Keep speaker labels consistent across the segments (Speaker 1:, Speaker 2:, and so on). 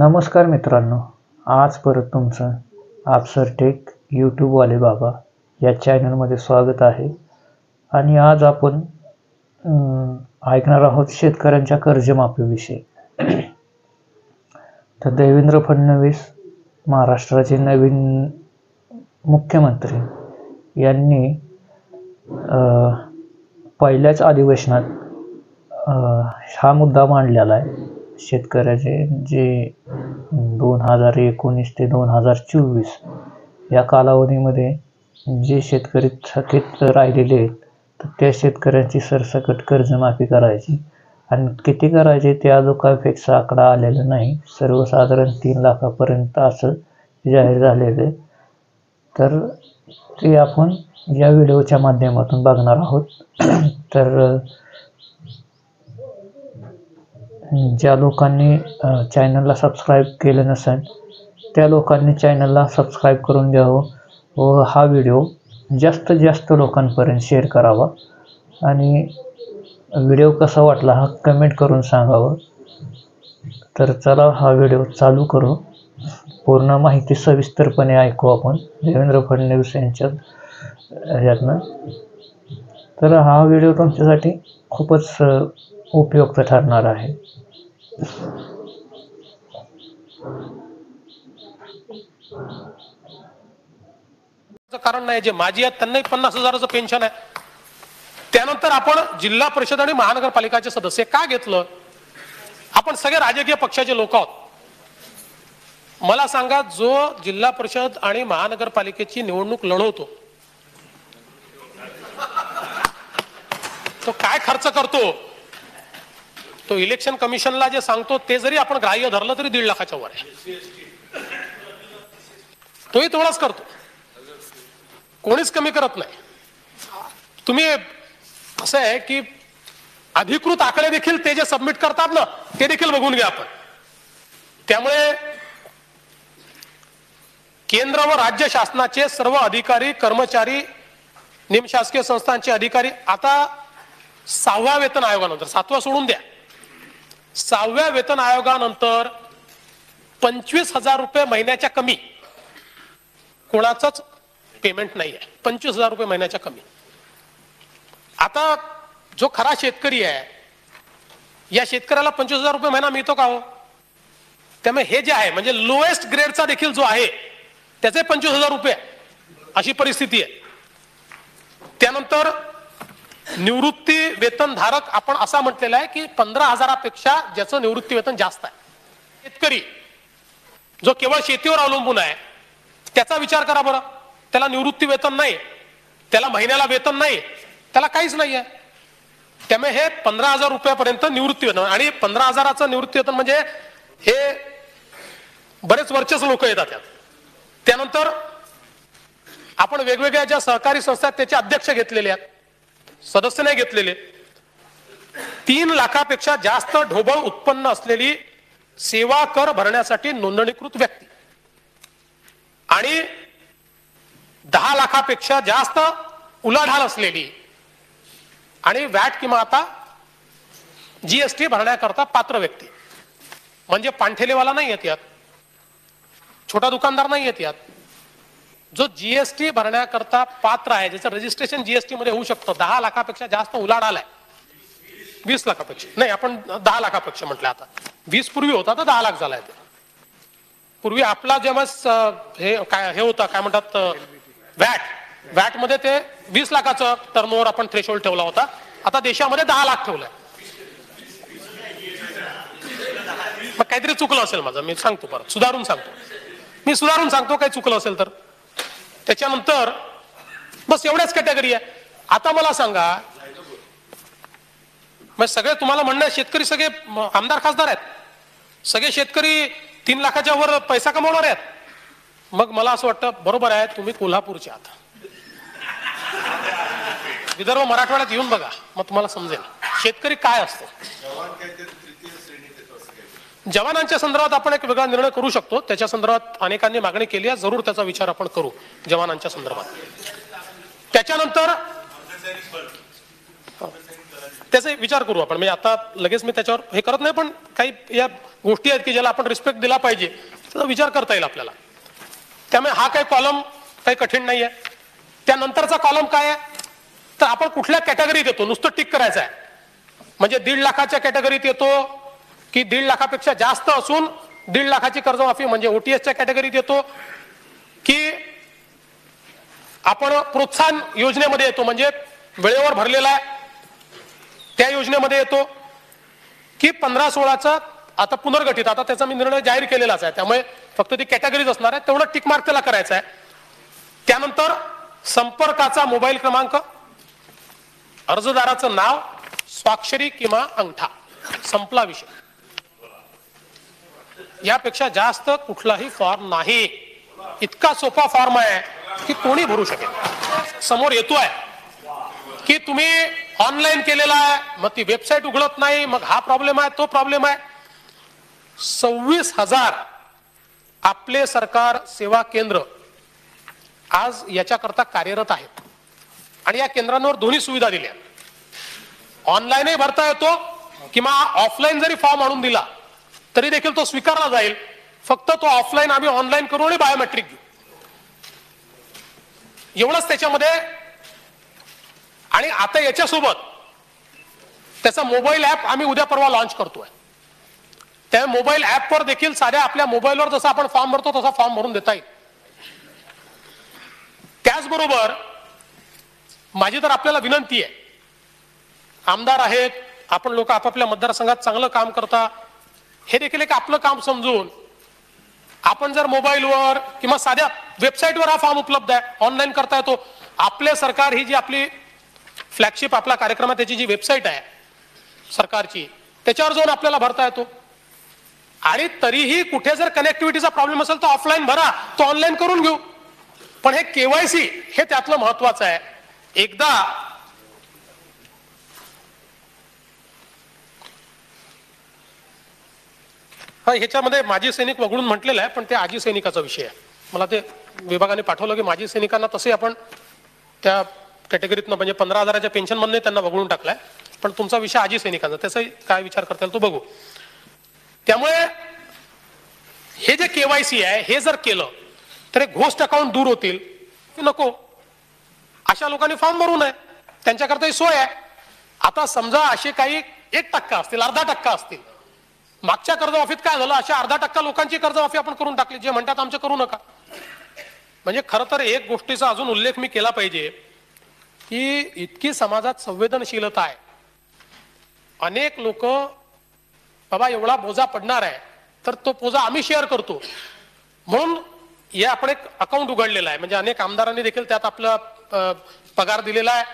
Speaker 1: नमस्कार मित्रांनो, आज परत तुमचं आपसरटेक यूट्यूबवाले बाबा या चॅनलमध्ये स्वागत आहे. आणि आज आपण ऐकणार आहोत शेतकऱ्यांच्या कर्जमाफीविषयी. तर देवेंद्र फडणवीस महाराष्ट्राचे नवीन मुख्यमंत्री यांनी पहिल्याच अधिवेशनात हा मुद्दा मांडलेला आहे. शेतकऱ्याचे जे 2019 ते 2024 या कालावधीमध्ये जे शेतकरी थकीत राहिलेले आहेत तर त्या शेतकऱ्यांची सरसकट कर्जमाफी करायची. आणि किती करायचे ते अजून काय फिक्स आकडा आलेला नाही. सर्वसाधारण 3 लाखापर्यंत असं जाहीर झालेलं आहे. तर ते आपण या व्हिडिओच्या माध्यमातून बघणार आहोत. तर ज्या लोकांनी चॅनलला सबस्क्राईब केलं नसेल त्या लोकांनी चॅनलला सबस्क्राईब करून घ्यावं व हा व्हिडिओ जास्तीत जास्त लोकांपर्यंत शेअर करावा. आणि व्हिडिओ कसा वाटला हा कमेंट करून सांगावं. तर चला हा व्हिडिओ चालू करू. पूर्ण माहिती सविस्तरपणे ऐकू आपण देवेंद्र फडणवीस यांच्या ह्यातनं. तर हा व्हिडिओ तुमच्यासाठी खूपच उपयुक्त ठरणार आहे.
Speaker 2: कारण नाही, जे माजी आहेत त्यांनाही 50,000चं पेन्शन आहे. त्यानंतर आपण जिल्हा परिषद आणि महानगरपालिकाचे सदस्य का घेतलं? आपण सगळे राजकीय पक्षाचे लोक आहोत. मला सांगा, जो जिल्हा परिषद आणि महानगरपालिकेची निवडणूक लढवतो तो काय खर्च करतो? तो इलेक्शन कमिशनला जे सांगतो ते जरी आपण ग्राह्य धरलं तरी 1.5 लाखाच्या वर आहे. तोही तेवढाच करतो, कोणीच कमी करत नाही. तुम्ही असं आहे की अधिकृत आकडे देखील ते जे सबमिट करतात ना ते देखील बघून घ्या आपण. त्यामुळे केंद्र व राज्य शासनाचे सर्व अधिकारी कर्मचारी, निमशासकीय संस्थांचे अधिकारी आता 6व्या वेतन आयोगानंतर, 7वा सोडून द्या, 6व्या वेतन आयोगानंतर 25,000 रुपये महिन्याच्या कमी कोणाचंच पेमेंट नाही आहे. 25,000 रुपये महिन्याच्या कमी. आता जो खरा शेतकरी आहे या शेतकऱ्याला 25,000 रुपये महिना मिळतो का हो? त्यामुळे हे जे आहे म्हणजे लोएस्ट ग्रेडचा देखील जो आहे त्याचे 25,000 रुपये अशी परिस्थिती आहे. त्यानंतर निवृत्ती वेतन धारक आपण असा म्हटलेला आहे की 15,000पेक्षा ज्याचं निवृत्ती वेतन जास्त आहे. शेतकरी जो केवळ शेतीवर अवलंबून आहे त्याचा विचार करा बरं. त्याला निवृत्ती वेतन नाही, त्याला महिन्याला वेतन नाही, त्याला काहीच नाही आहे. त्यामुळे हे 15,000 रुपयापर्यंत निवृत्ती वेतन. आणि 15,000चं निवृत्ती वेतन म्हणजे हे बरेच वरचेच लोक येतात त्यात. त्यानंतर आपण वेगवेगळ्या ज्या सहकारी संस्था आहेत त्याचे अध्यक्ष घेतलेले आहेत, सदस्य नाही घेतलेले. 3 लाखापेक्षा जास्त ढोबळ उत्पन्न असलेली सेवा कर भरण्यासाठी नोंदणीकृत व्यक्ती आणि 10 लाखापेक्षा जास्त उलाढाल असलेली आणि वॅट किंवा आता जीएसटी भरण्याकरता पात्र व्यक्ती. म्हणजे पांठेलेवाला नाही येत यात, छोटा दुकानदार नाही येत यात. जो जीएसटी भरण्याकरता पात्र आहे, ज्याचं रजिस्ट्रेशन जीएसटी मध्ये होऊ शकतं, 10 लाखापेक्षा जास्त उलाढाल आहे, 20 लाखापेक्षा नाही, आपण 10 लाखापेक्षा म्हटलं. आता 20 पूर्वी होता तर 10 लाख झालाय. ते पूर्वी आपला जेव्हा हे होता काय म्हणतात वॅट मध्ये ते 20 लाखाचं टर्नओव्हर आपण थ्रेशोल्ड ठेवला होता. आता देशामध्ये 10 लाख ठेवलाय. मग काहीतरी चुकलं असेल माझं, मी सांगतो परत, सुधारून सांगतो काही चुकलं असेल तर. त्याच्यानंतर बस एवढ्याच कॅटेगरी आहे. आता मला सांगा, मग सगळे तुम्हाला म्हणणं शेतकरी सगळे आमदार खासदार आहेत, सगळे शेतकरी 3 लाखाच्या वर पैसा कमवणार आहेत. मग मला असं वाटतं बरोबर आहे, तुम्ही कोल्हापूरचे आहात, विदर्भ मराठवाड्यात येऊन बघा, मग तुम्हाला समजेल शेतकरी काय असतो. जवानांच्या संदर्भात आपण एक वेगळा निर्णय करू शकतो. त्याच्या संदर्भात अनेकांनी मागणी केली आहे, जरूर त्याचा विचार आपण करू जवानांच्या संदर्भात. त्याच्यानंतर त्याचा विचार करू आपण. म्हणजे आता लगेच मी त्याच्यावर हे करत नाही, पण काही या गोष्टी आहेत की ज्याला आपण रिस्पेक्ट दिला पाहिजे, त्याचा विचार करता येईल आपल्याला. त्यामुळे हा काही कॉलम काही कठीण नाही आहे. त्यानंतरचा कॉलम काय आहे, तर आपण कुठल्या कॅटेगरीत येतो नुसतं टिक करायचं आहे. म्हणजे 1.5 लाखाच्या कॅटेगरीत येतो की 1.5 लाखापेक्षा जास्त असून 1.5 लाखाची कर्जमाफी म्हणजे ओटीएसच्या कॅटेगरीत येतो, की आपण प्रोत्साहन योजनेमध्ये येतो म्हणजे वेळेवर भरलेला आहे त्या योजनेमध्ये येतो, की 15-16चा आता पुनर्गठित, आता त्याचा मी निर्णय जाहीर केलेलाच आहे त्यामुळे फक्त ती कॅटेगरीज असणार आहे, तेवढं टिक मार्क त्याला करायचं आहे. त्यानंतर संपर्काचा मोबाईल क्रमांक, अर्जदाराचं नाव, स्वाक्षरी किंवा अंगठा, संपला विषय. यापेक्षा जास्त कुठलाही फॉर्म नाही. इतका सोपा फॉर्म आहे की कोणी भरू शकेल. समोर येतोय की तुम्ही ऑनलाईन केलेला आहे, मग ती वेबसाईट उघडत नाही, मग हा प्रॉब्लेम आहे तो प्रॉब्लेम आहे. 26,000 आपले सरकार सेवा केंद्र आज याच्याकरता कार्यरत आहेत आणि या केंद्रांवर दोन्ही सुविधा दिल्या. ऑनलाईनही भरता येतो किंवा ऑफलाईन जरी फॉर्म आणून दिला तरी देखील तो स्वीकारला जाईल. फक्त तो ऑफलाईन आम्ही ऑनलाईन करू आणि बायोमेट्रिक घेऊ, एवढंच त्याच्यामध्ये. आणि आता याच्यासोबत त्याचा मोबाईल ऍप आम्ही उद्या परवा लॉन्च करतोय. त्या मोबाईल ऍपवर देखील साध्या आपल्या मोबाईलवर जसा आपण फॉर्म भरतो तसा फॉर्म भरून देता येईल. त्याचबरोबर माझी तर आपल्याला विनंती आहे, आमदार आहेत आपण, लोक आपापल्या मतदारसंघात चांगलं काम करता, हे देखील एक आपलं काम समजून आपण जर मोबाईलवर किंवा साध्या वेबसाईटवर हा फॉर्म उपलब्ध आहे, ऑनलाईन करता येतो. आपले सरकार ही जी आपली फ्लॅगशिप आपला कार्यक्रम आहे त्याची जी वेबसाईट आहे सरकारची, त्याच्यावर जाऊन आपल्याला भरता येतो. आणि तरीही कुठे जर कनेक्टिव्हिटीचा प्रॉब्लेम असेल तर ऑफलाईन भरा, तो ऑनलाईन करून घेऊ. पण हे केवायसी हे त्यातलं महत्वाचं आहे. एकदा ह्याच्यामध्ये माजी सैनिक वगळून म्हटलेलं आहे, पण ते आजी सैनिकाचा विषय आहे. मला ते विभागाने पाठवलं की माजी सैनिकांना तसे आपण त्या कॅटेगरीतनं म्हणजे 15,000च्या पेन्शन मधून त्यांना वगळून टाकलाय, पण तुमचा विषय आजी सैनिकांचा, त्याचाही काय विचार करता येईल तो बघू. त्यामुळे हे जे केवायसी आहे हे जर केलं तर घोस्ट अकाउंट दूर होतील की नको, अशा लोकांनी फॉर्म भरू नये, त्यांच्याकरता सोय आहे. आता समजा असे काही 1% असतील, 0.5% असतील. मागच्या कर्जमाफीत काय झालं, अशा 0.5% लोकांची कर्जमाफी आपण करून टाकली, जे म्हणतात आमचे करू नका. म्हणजे खरं तर एक गोष्टीचा अजून उल्लेख मी केला पाहिजे की इतकी समाजात संवेदनशीलता आहे. अनेक लोक बाबा एवढा बोजा पडणार आहे तर तो बोजा आम्ही शेअर करतो म्हणून हे आपण एक अकाउंट उघडलेलं आहे. म्हणजे अनेक आमदारांनी देखील त्यात आपला पगार दिलेला आहे.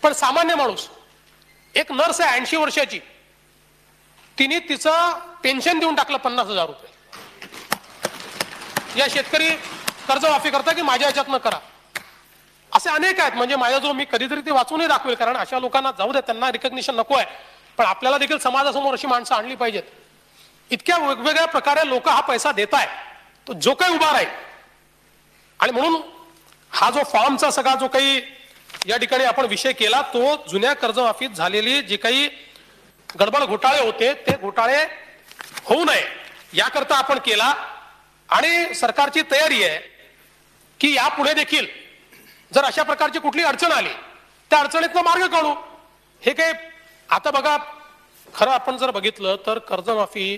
Speaker 2: पण सामान्य माणूस, एक नर्स आहे 80 वर्षाची, तिने तिचं पेन्शन देऊन टाकलं 50,000 रुपये या शेतकरी कर्जमाफी करता की माझ्या ह्याच्यातनं करा. असे अनेक आहेत. म्हणजे माझ्याजवळ मी कधीतरी ते वाचूनही दाखवेल, कारण अशा लोकांना जाऊ दे, त्यांना रिकग्निशन नको आहे, पण आपल्याला देखील समाजासमोर अशी माणसं आणली पाहिजेत. इतक्या वेगवेगळ्या प्रकारे लोक हा पैसा देत आहे, तो जो काही उभा राहील. आणि म्हणून हा जो फॉर्मचा सगळा जो काही या ठिकाणी आपण विषय केला, तो जुन्या कर्जमाफीत झालेली जे काही गडबड घोटाळे होते ते घोटाळे होऊ नये याकरता आपण केला. आणि सरकारची तयारी आहे की यापुढे देखील जर अशा प्रकारची कुठली अडचण आली त्या अडचणीतनं मार्ग काढू. हे काय आता बघा, खरं आपण जर बघितलं तर कर्जमाफी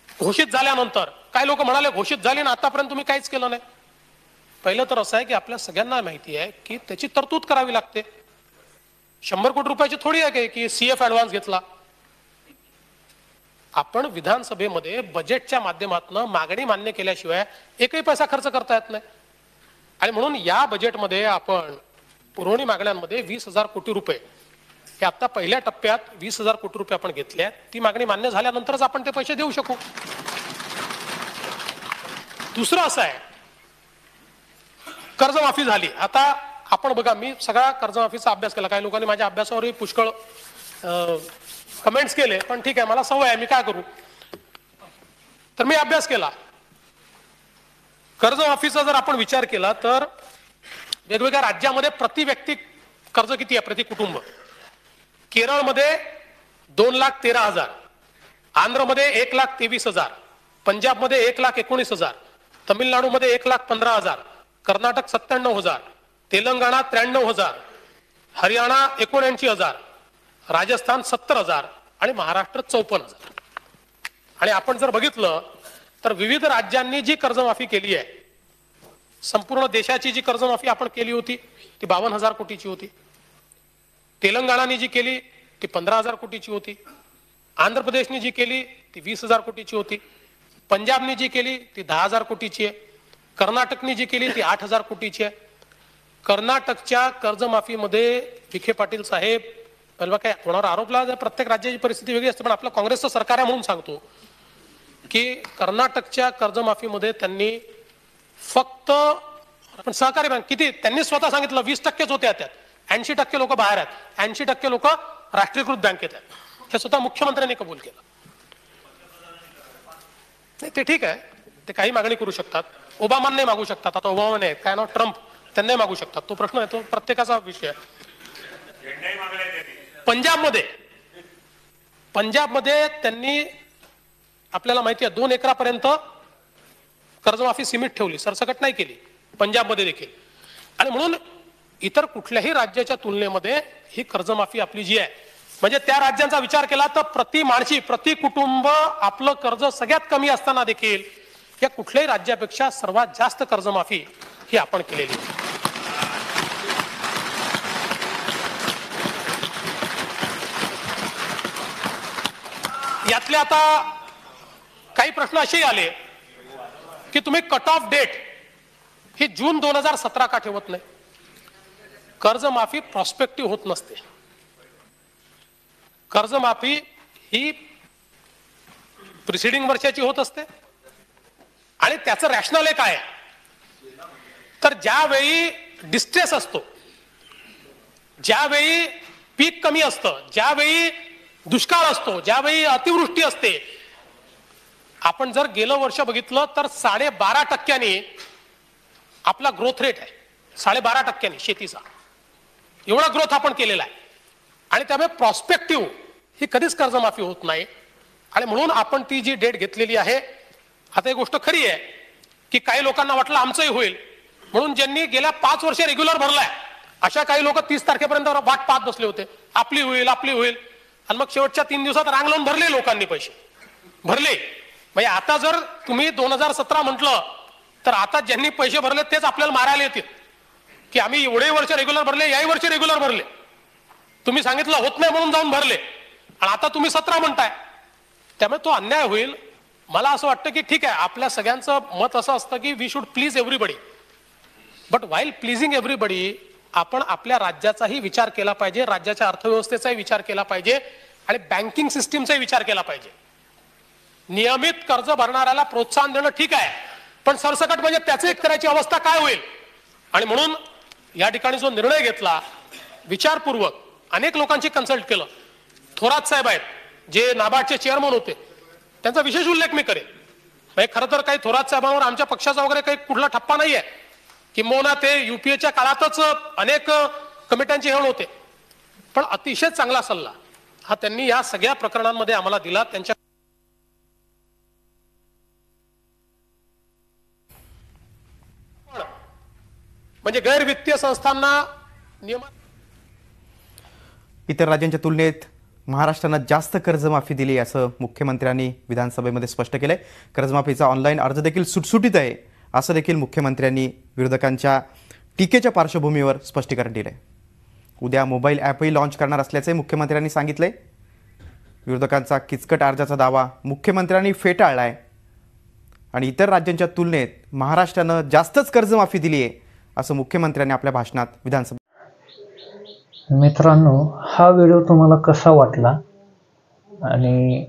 Speaker 2: घोषित झाल्यानंतर काही लोक म्हणाले घोषित झाली ना आतापर्यंत तुम्ही काहीच केलं नाही. पहिलं तर असं आहे की आपल्या सगळ्यांना माहिती आहे की त्याची तरतूद करावी लागते. 100 कोटी रुपयाची थोडी आहे की सीएफ ऍडव्हान्स घेतला. आपण विधानसभेमध्ये बजेटच्या माध्यमातून मागणी मान्य केल्याशिवाय एकही पैसा खर्च करता येत नाही. आणि म्हणून या बजेटमध्ये आपण पुरवणी मागण्यांमध्ये 20,000 कोटी रुपये हे आता पहिल्या टप्प्यात 20,000 कोटी रुपये आपण घेतले आहेत. ती मागणी मान्य झाल्यानंतरच आपण ते पैसे देऊ शकू. दुसरं असं आहे, कर्जमाफी झाली. आता आपण बघा, मी सगळा कर्जमाफीचा अभ्यास केला. काही लोकांनी माझ्या अभ्यासावरही पुष्कळ कमेंट्स केले, पण ठीक आहे, मला सवय आहे, मी काय करू. तर मी अभ्यास केला. कर्जमाफीचा जर आपण विचार केला तर वेगवेगळ्या राज्यामध्ये प्रति व्यक्ती कर्ज किती आहे, प्रति कुटुंब. केरळमध्ये 2,13,000, आंध्रमध्ये 1,23,000, पंजाबमध्ये 1,19,000, तमिळनाडूमध्ये 1,15,000, कर्नाटक 97,000, तेलंगणा 93,000, हरियाणा 79,000, राजस्थान 70,000 आणि महाराष्ट्र 54,000. आणि आपण जर बघितलं तर विविध राज्यांनी जी कर्जमाफी केली आहे, संपूर्ण देशाची जी कर्जमाफी आपण केली होती ती 52,000 कोटीची होती. तेलंगणाने जी केली ती 15,000 कोटीची होती. आंध्र प्रदेशने जी केली ती 20,000 कोटीची होती. पंजाबने जी केली ती 10,000 कोटीची आहे. कर्नाटकने जी केली ती 8,000 कोटीची आहे. कर्नाटकच्या कर्जमाफीमध्ये विखे पाटील साहेब, पहिला काय कोणावर आरोप लावला, प्रत्येक राज्याची परिस्थिती वेगळी असते, पण आपलं काँग्रेसचं सरकार आहे म्हणून सांगतो की कर्नाटकच्या कर्जमाफीमध्ये त्यांनी फक्त आपण सहकारी बँक किती, त्यांनी स्वतः सांगितलं 20%च होत्या, त्यात 80% लोक बाहेर आहेत, 80% लोक राष्ट्रीयकृत बँकेत आहेत. हे स्वतः मुख्यमंत्र्यांनी कबूल केलं. नाही ते ठीक आहे, ते काही मागणी करू शकतात. ओबामांनाही मागू शकतात. आता ओबामा नाही काय नाव, ट्रम्प, त्यांनाही मागू शकतात. तो प्रश्न आहे, तो प्रत्येकाचा विषय आहे. पंजाबमध्ये त्यांनी आपल्याला माहिती आहे 2 एकरापर्यंत कर्जमाफी सीमित ठेवली, सरसकट नाही केली पंजाबमध्ये देखील. आणि म्हणून इतर कुठल्याही राज्याच्या तुलनेमध्ये ही कर्जमाफी आपली जी आहे, म्हणजे त्या राज्यांचा विचार केला तर प्रति माणशी, प्रति कुटुंब आपलं कर्ज सगळ्यात कमी असताना देखील या कुठल्याही राज्यापेक्षा सर्वात जास्त कर्जमाफी ही आपण केलेली. यातले आता काही प्रश्न असेही आले की तुम्ही कट ऑफ डेट ही जून 2017 का ठेवत नाही? कर्जमाफी प्रॉस्पेक्टिव्ह होत नसते. कर्जमाफी ही प्रिसिडिंग वर्षाची होत असते. आणि त्याचं रॅशनल काय आहे, तर ज्यावेळी डिस्ट्रेस असतो, ज्यावेळी पीक कमी असतं, ज्यावेळी दुष्काळ असतो, ज्यावेळी अतिवृष्टी असते. आपण जर गेलं वर्ष बघितलं तर 12.5% आपला ग्रोथ रेट आहे. 12.5% शेतीचा एवढा ग्रोथ आपण केलेला आहे. आणि त्यामुळे प्रॉस्पेक्टिव्ह ही कधीच कर्जमाफी होत नाही. आणि म्हणून आपण ती जी डेट घेतलेली आहे, आता एक गोष्ट खरी आहे की काही लोकांना वाटलं आमचंही होईल म्हणून ज्यांनी गेल्या 5 वर्ष रेग्युलर भरलाय अशा काही लोक 30 तारखेपर्यंत वाट पाहत बसले होते, आपली होईल आपली होईल. आणि मग शेवटच्या 3 दिवसात रांग लावून भरले, लोकांनी पैसे भरले. म्हणजे आता जर तुम्ही 2017 म्हटलं तर आता ज्यांनी पैसे भरले तेच आपल्याला मारायला येतील की आम्ही एवढे वर्ष रेग्युलर भरले, याही वर्षी रेग्युलर भरले, तुम्ही सांगितलं होत नाही म्हणून जाऊन भरले आणि आता तुम्ही 17 म्हणताय. त्यामुळे तो अन्याय होईल. मला असं वाटतं की ठीक आहे, आपल्या सगळ्यांचं मत असं असतं की we should please everybody, but while pleasing everybody आपण आपल्या राज्याचाही विचार केला पाहिजे, राज्याच्या अर्थव्यवस्थेचाही विचार केला पाहिजे आणि बँकिंग सिस्टीमचाही विचार केला पाहिजे. नियमित कर्ज भरणाऱ्याला प्रोत्साहन देणं ठीक आहे, पण सरसकट म्हणजे त्याचे करायची अवस्था काय होईल. आणि म्हणून या ठिकाणी जो निर्णय घेतला विचारपूर्वक, अनेक लोकांची कन्सल्ट केलं. थोरात साहेब आहेत जे नाबार्डचे चेअरमन होते, त्यांचा विशेष उल्लेख मी करेन. म्हणजे खरं तर काही थोरात साहेबांवर आमच्या पक्षाचा वगैरे काही कुठला ठप्पा नाहीये, किंबहुना ते युपीएच्या काळातच अनेक कमिट्यांचे हेळ होते, पण अतिशय चांगला सल्ला हा त्यांनी या सगळ्या प्रकरणांमध्ये आम्हाला दिला. त्यांच्या म्हणजे गैर वित्तीय संस्थांना नियमात
Speaker 3: इतर राज्यांच्या तुलनेत महाराष्ट्रानं जास्त कर्जमाफी दिली असं मुख्यमंत्र्यांनी विधानसभेमध्ये स्पष्ट केलंय. कर्जमाफीचा ऑनलाईन अर्ज देखील सुटसुटीत आहे असं देखील मुख्यमंत्र्यांनी विरोधकांच्या टीकेच्या पार्श्वभूमीवर स्पष्टीकरण दिलंय. उद्या मोबाईल ॲपही लॉन्च करणार असल्याचे मुख्यमंत्र्यांनी सांगितलंय. विरोधकांचा किचकट अर्जाचा दावा मुख्यमंत्र्यांनी फेटाळलाय आणि इतर राज्यांच्या तुलनेत महाराष्ट्रानं जास्तच कर्जमाफी दिली आहे असं मुख्यमंत्र्यांनी आपल्या भाषणात विधानसभेत.
Speaker 1: मित्रांनो, हा व्हिडिओ तुम्हाला कसा वाटला आणि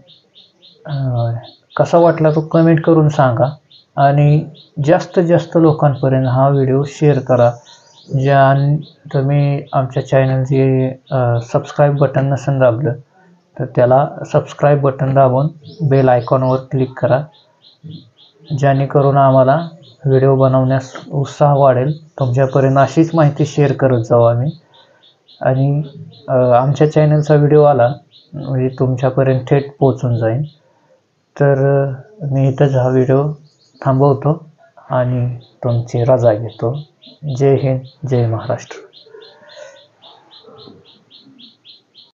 Speaker 1: कसा वाटला तो कमेंट करून सांगा आणि जास्तीत जास्त लोकांपर्यंत हा व्हिडिओ शेअर करा. ज्या तुम्ही आमच्या चॅनलचे सबस्क्राईब बटन नसेल दाबलं तर त्याला सबस्क्राईब बटन दाबून बेल आयकॉनवर क्लिक करा, जेणेकरून आम्हाला व्हिडिओ बनवण्यास उत्साह वाढेल. तुमच्यापर्यंत अशीच माहिती शेअर करत जाऊ आम्ही. आणि आमच्या चॅनलचा व्हिडिओ आला म्हणजे तुमच्यापर्यंत थेट पोचून जाईल. तर मी इथंच हा व्हिडिओ थांबवतो आणि तुमची रजा घेतो. जय हिंद, जय महाराष्ट्र.